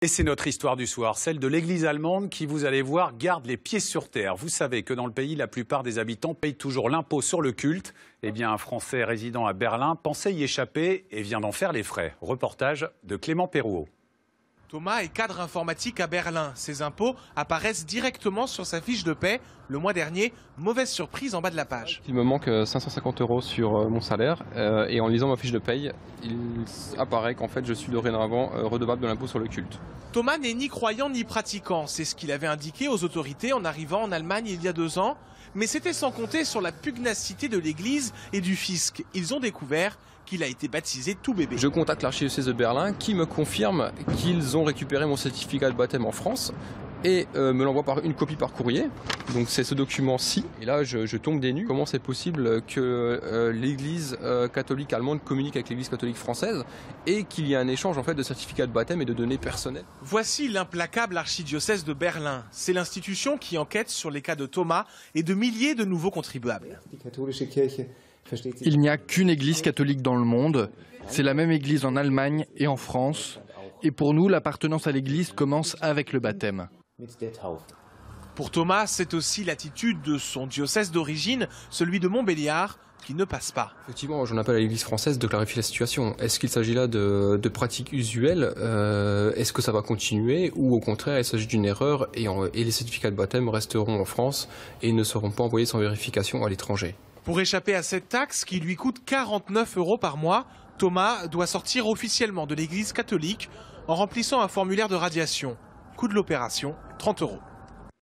Et c'est notre histoire du soir, celle de l'église allemande qui, vous allez voir, garde les pieds sur terre. Vous savez que dans le pays, la plupart des habitants payent toujours l'impôt sur le culte. Eh bien, un Français résidant à Berlin pensait y échapper et vient d'en faire les frais. Reportage de Clément Perrouot. Thomas est cadre informatique à Berlin. Ses impôts apparaissent directement sur sa fiche de paie. Le mois dernier, mauvaise surprise en bas de la page. Il me manque 550 € sur mon salaire et en lisant ma fiche de paye, il apparaît qu'en fait je suis dorénavant redevable de l'impôt sur le culte. Thomas n'est ni croyant ni pratiquant. C'est ce qu'il avait indiqué aux autorités en arrivant en Allemagne il y a 2 ans. Mais c'était sans compter sur la pugnacité de l'église et du fisc. Ils ont découvert qu'il a été baptisé tout bébé. Je contacte l'archidiocèse de Berlin qui me confirme qu'ils ont récupéré mon certificat de baptême en France et me l'envoie par une copie par courrier. Donc c'est ce document-ci. Et là je tombe des nues. Comment c'est possible que l'église catholique allemande communique avec l'église catholique française et qu'il y ait un échange en fait de certificats de baptême et de données personnelles? Voici l'implacable archidiocèse de Berlin. C'est l'institution qui enquête sur les cas de Thomas et de milliers de nouveaux contribuables. Il n'y a qu'une église catholique dans le monde. C'est la même église en Allemagne et en France. Et pour nous, l'appartenance à l'église commence avec le baptême. Pour Thomas, c'est aussi l'attitude de son diocèse d'origine, celui de Montbéliard, qui ne passe pas. Effectivement, j'en appelle à l'église française de clarifier la situation. Est-ce qu'il s'agit là de pratiques usuelles? Est-ce que ça va continuer? Ou au contraire, il s'agit d'une erreur et les certificats de baptême resteront en France et ne seront pas envoyés sans vérification à l'étranger? Pour échapper à cette taxe qui lui coûte 49 € par mois, Thomas doit sortir officiellement de l'église catholique en remplissant un formulaire de radiation. Coût de l'opération, 30 €.